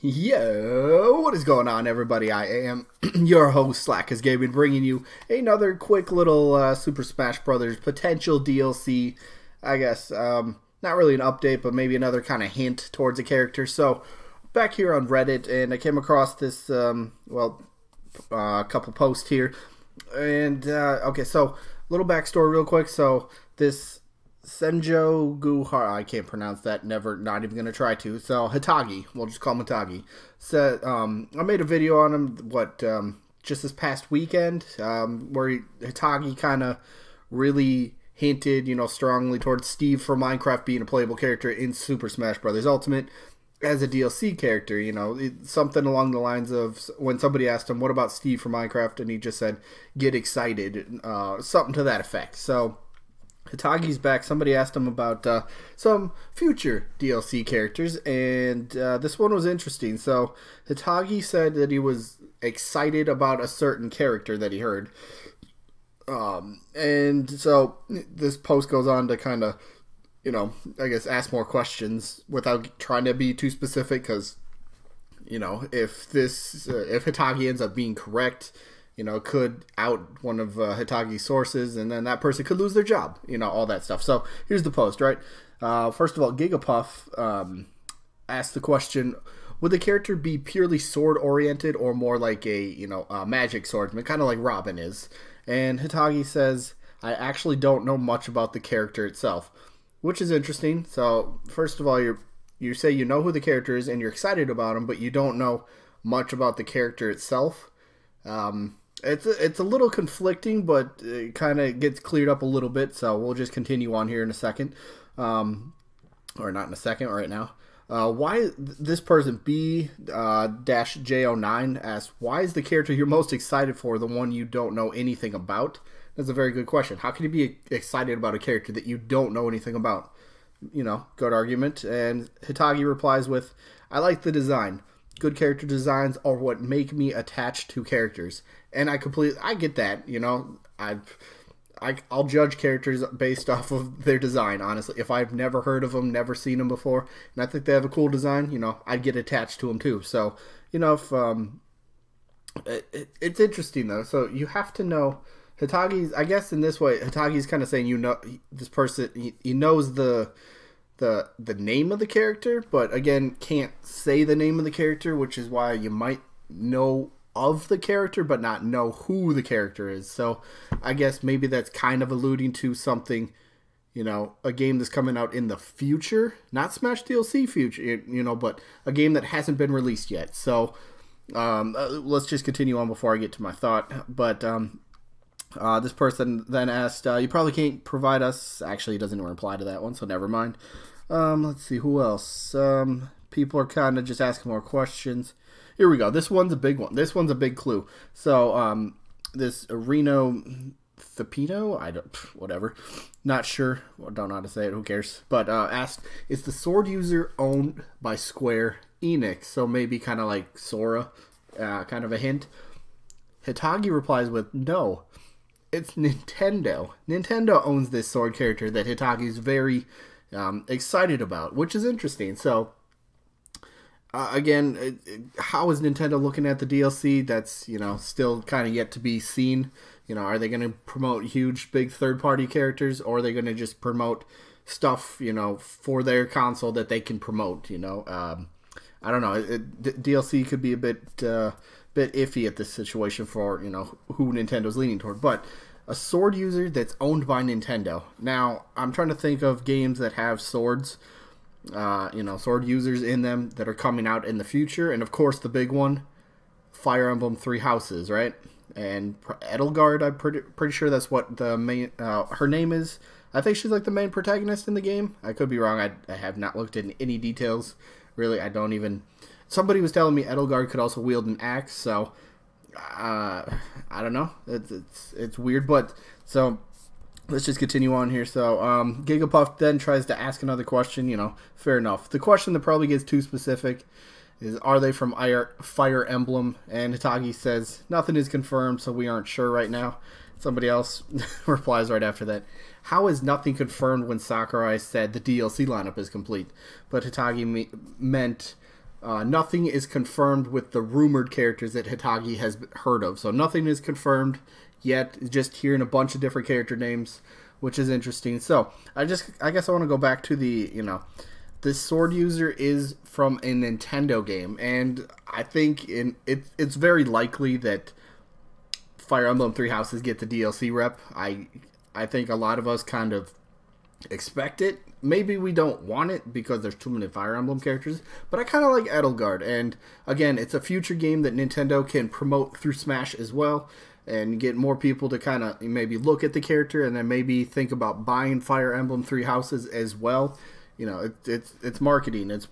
Yo, what is going on, everybody? I am your host, Slackerz Gaming, bringing you another quick little Super Smash Brothers potential DLC. I guess not really an update, but maybe another kind of hint towards a character. So, back here on Reddit, and I came across this, couple posts here, and okay, so little backstory real quick. So this Senjo Guhara, I can't pronounce that, not even going to try to. So Itagi, we'll just call him Itagi. So, I made a video on him, just this past weekend, where Itagi kind of really hinted, strongly towards Steve from Minecraft being a playable character in Super Smash Bros. Ultimate as a DLC character, something along the lines of when somebody asked him, what about Steve from Minecraft? And he just said, get excited, something to that effect. So Itagi's back. Somebody asked him about some future DLC characters, and this one was interesting. So Itagi said that he was excited about a certain character that he heard. And so this post goes on to kind of, I guess ask more questions without trying to be too specific, because, if Itagi ends up being correct, could out one of Hitagi's sources, and then that person could lose their job, all that stuff. So here's the post, right? First of all, Gigapuff asked the question, would the character be purely sword-oriented or more like a magic swordsman, kind of like Robin is? And Itagi says, I actually don't know much about the character itself, which is interesting. So first of all, you say you know who the character is and you're excited about him, but you don't know much about the character itself. It's a little conflicting, but it kind of gets cleared up a little bit, so we'll just continue on here in a second. Or not in a second, right now. Why this person, B-J09, asked, why is the character you're most excited for the one you don't know anything about? That's a very good question. How can you be excited about a character that you don't know anything about? Good argument. And Itagi replies with, I like the design. Good character designs are what make me attached to characters. And I get that, I'll judge characters based off of their design, honestly. If I've never heard of them, never seen them before, and I think they have a cool design, I'd get attached to them too. So, if it's interesting though. So you have to know Hitagi's, I guess in this way, Hitagi's kind of saying, this person, he knows the name of the character, but again, can't say the name of the character, which is why you might know of the character, but not know who the character is. So I guess maybe that's kind of alluding to something, a game that's coming out in the future, not Smash DLC future, but a game that hasn't been released yet. So let's just continue on before I get to my thought. But this person then asked, you probably can't provide us, actually it doesn't even reply to that one, so never mind. Let's see, who else? People are kind of just asking more questions. Here we go. This one's a big one. This one's a big clue. So, this Reno Thapino, whatever, not sure, don't know how to say it, who cares, but asked, is the sword user owned by Square Enix? So maybe kind of like Sora, kind of a hint. Itagi replies with, no, it's Nintendo. Nintendo owns this sword character that Hitagi's very excited about, which is interesting. So, again, how is Nintendo looking at the DLC? That's, still kind of yet to be seen. Are they going to promote huge, big third-party characters, or are they going to just promote stuff, for their console that they can promote, I don't know. DLC could be a bit iffy at this situation for, who Nintendo's leaning toward. But a sword user that's owned by Nintendo. Now, I'm trying to think of games that have swords, sword users in them that are coming out in the future. And, of course, the big one, Fire Emblem Three Houses, right? And Edelgard, I'm pretty sure that's what the main, her name is. I think she's like the main protagonist in the game. I could be wrong. I have not looked at any details. Really, I don't even... Somebody was telling me Edelgard could also wield an axe, so... I don't know. It's weird, but... So, let's just continue on here. So, Gigapuff then tries to ask another question, fair enough. The question that probably gets too specific is, are they from Fire Emblem? And Itagi says, nothing is confirmed, so we aren't sure right now. Somebody else replies right after that, how is nothing confirmed when Sakurai said the DLC lineup is complete? But Itagi meant Nothing is confirmed with the rumored characters that Itagi has heard of. So nothing is confirmed yet. Just hearing a bunch of different character names, which is interesting. So I guess I want to go back to the, this sword user is from a Nintendo game, and I think it's very likely that Fire Emblem Three Houses get the DLC rep. I think a lot of us kind of expect it. Maybe we don't want it because there's too many Fire Emblem characters, but I kind of like Edelgard, and again, it's a future game that Nintendo can promote through Smash as well, and get more people to kind of maybe look at the character and then maybe think about buying Fire Emblem Three Houses as well. It's marketing. It's,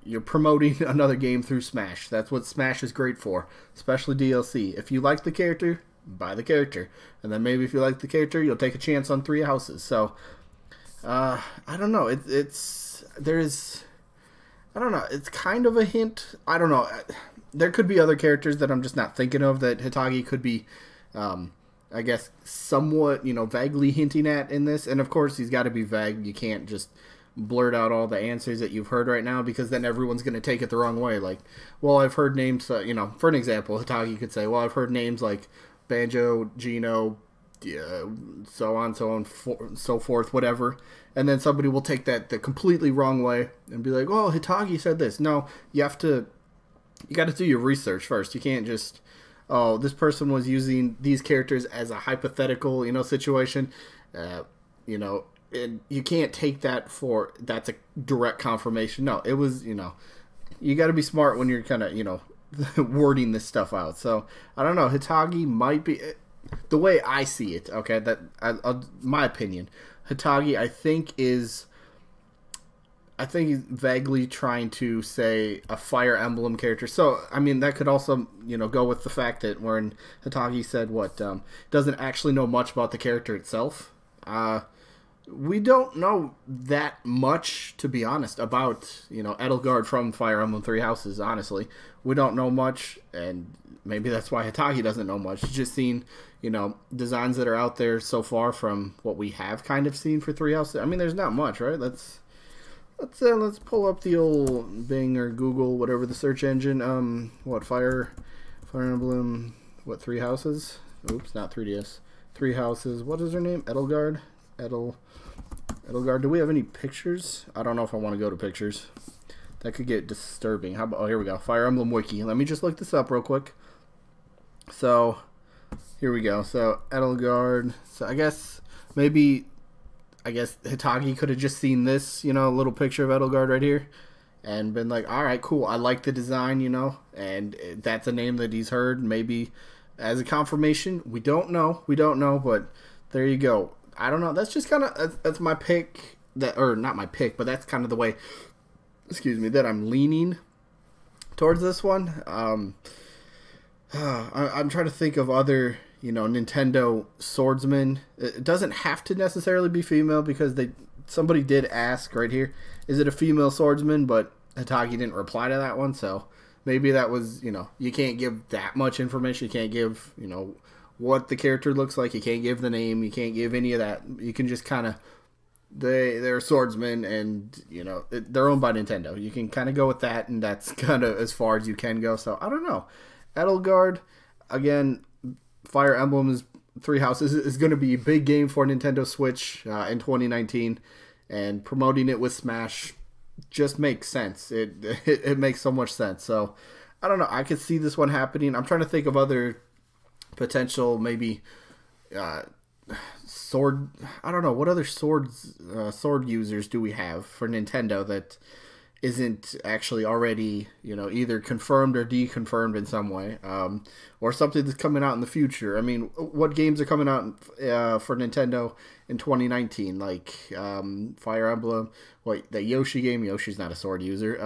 you're promoting another game through Smash. That's what Smash is great for, especially DLC. If you like the character, buy the character, and then maybe if you like the character, you'll take a chance on Three Houses. So I don't know. It's kind of a hint. I don't know. There could be other characters that I'm just not thinking of that Itagi could be, I guess, somewhat, vaguely hinting at in this. And of course, he's got to be vague. You can't just blurt out all the answers that you've heard right now, because then everyone's going to take it the wrong way. Like, well, I've heard names, for an example, Itagi could say, well, I've heard names like Banjo, Geno, so on, so forth, whatever. And then somebody will take that the completely wrong way and be like, oh, Itagi said this. No, you got to do your research first. You can't just, oh, this person was using these characters as a hypothetical, situation, and you can't take that for that's a direct confirmation. No, it was, you got to be smart when you're kind of, wording this stuff out. So I don't know. Itagi might be, the way I see it. Okay, my opinion. Itagi, I think he's vaguely trying to say a Fire Emblem character. So, I mean, that could also, go with the fact that when Itagi said doesn't actually know much about the character itself. We don't know that much, to be honest, about, Edelgard from Fire Emblem Three Houses, honestly. We don't know much, and maybe that's why Itagi doesn't know much. He's just seen, designs that are out there so far from what we have kind of seen for Three Houses. I mean, there's not much, right? Let's pull up the old Bing or Google, whatever the search engine. Fire Emblem, Three Houses? Oops, not 3DS. Three Houses. What is her name? Edelgard. Edelgard. Do we have any pictures? I don't know if I want to go to pictures. That could get disturbing. How about? Oh, here we go. Fire Emblem Wiki. Let me just look this up real quick. So, here we go. So Edelgard. So I guess Itagi could have just seen this, little picture of Edelgard right here, and been like, all right, cool, I like the design, and that's a name that he's heard, maybe as a confirmation. We don't know, but there you go. I don't know. That's just kind of, that's my pick, or not my pick, but that's kind of the way, that I'm leaning towards this one. I'm trying to think of other, Nintendo swordsman. It doesn't have to necessarily be female, because somebody did ask right here, is it a female swordsman? But Itagi didn't reply to that one, so maybe that was, you can't give that much information. You can't give, what the character looks like. You can't give the name. You can't give any of that. You can just kind of, they're swordsmen, and, they're owned by Nintendo. You can kind of go with that, and that's kind of as far as you can go. So, I don't know. Edelgard, again, Fire Emblem's Three Houses is going to be a big game for Nintendo Switch in 2019, and promoting it with Smash just makes sense. It makes so much sense. So, I don't know. I could see this one happening. I'm trying to think of other potential, maybe sword. I don't know, what other sword users do we have for Nintendo that isn't actually already, either confirmed or deconfirmed in some way, or something that's coming out in the future. I mean, what games are coming out for Nintendo in 2019? Like Fire Emblem, the Yoshi game. Yoshi's not a sword user.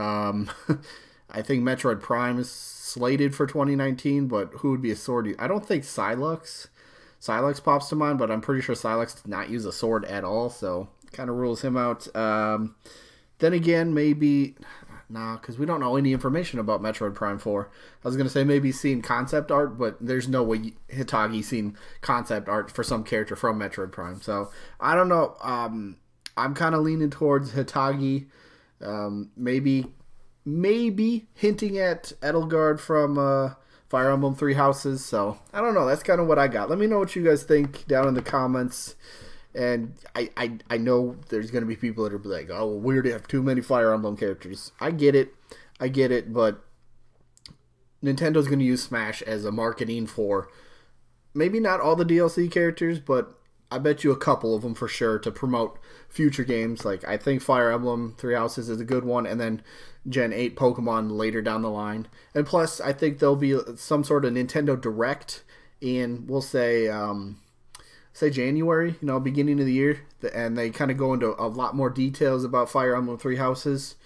I think Metroid Prime is slated for 2019, but who would be a sword user? I don't think Sylex pops to mind, but I'm pretty sure Sylex did not use a sword at all, so kind of rules him out. Then again, maybe, because we don't know any information about Metroid Prime 4. I was going to say maybe seen concept art, but there's no way Itagi's seen concept art for some character from Metroid Prime. So, I don't know. I'm kind of leaning towards Itagi. Maybe maybe hinting at Edelgard from Fire Emblem Three Houses. So I don't know. That's kind of what I got. Let me know what you guys think down in the comments. And I know there's going to be people that are like, oh, well, weird to have too many Fire Emblem characters. I get it, but Nintendo's going to use Smash as a marketing for maybe not all the DLC characters, but I bet you a couple of them for sure to promote future games. Like, I think Fire Emblem Three Houses is a good one, and then Gen 8 Pokemon later down the line. And plus, I think there'll be some sort of Nintendo Direct in, we'll say January, beginning of the year, and they kind of go into a lot more details about Fire Emblem Three Houses.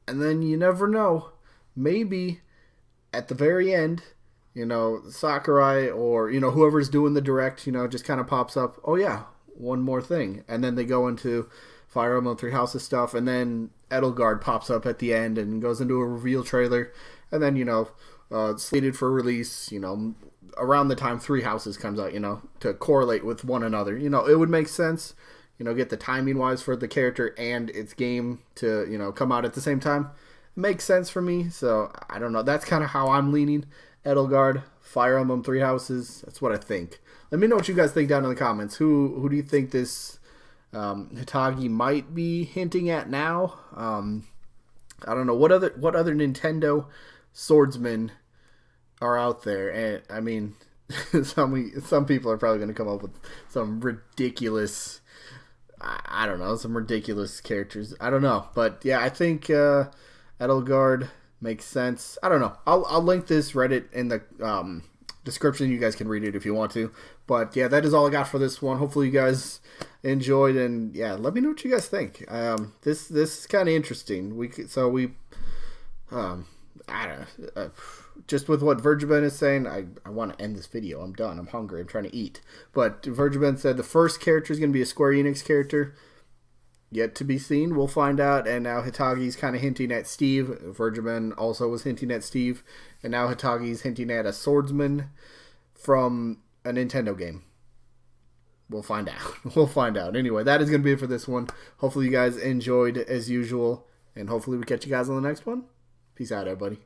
And then you never know, maybe at the very end, Sakurai or, whoever's doing the direct, just kind of pops up, oh yeah, one more thing. And then they go into Fire Emblem Three Houses stuff, and then Edelgard pops up at the end and goes into a reveal trailer. And then, slated for release, around the time Three Houses comes out, to correlate with one another. It would make sense, get the timing-wise for the character and its game to, come out at the same time. It makes sense for me, so I don't know. That's kind of how I'm leaning. Edelgard, Fire Emblem Three Houses. That's what I think. Let me know what you guys think down in the comments. Who do you think this Itagi might be hinting at now? I don't know. What other Nintendo swordsmen are out there? And I mean, some people are probably going to come up with some ridiculous, I don't know, some ridiculous characters. I don't know, but yeah, I think Edelgard makes sense. I don't know. I'll link this Reddit in the description. You guys can read it if you want to. But yeah, that is all I got for this one. Hopefully you guys enjoyed, and yeah, let me know what you guys think. This is kind of interesting. I don't know. Just with what Virgin is saying, I want to end this video. I'm done. I'm hungry. I'm trying to eat. But Virgin said the first character is going to be a Square Enix character. Yet to be seen. We'll find out. And now Hitagi's kind of hinting at Steve. Virgin also was hinting at Steve. And now Hitagi's hinting at a swordsman from a Nintendo game. We'll find out. We'll find out. Anyway, that is going to be it for this one. Hopefully you guys enjoyed as usual. And hopefully we catch you guys on the next one. Peace out, everybody.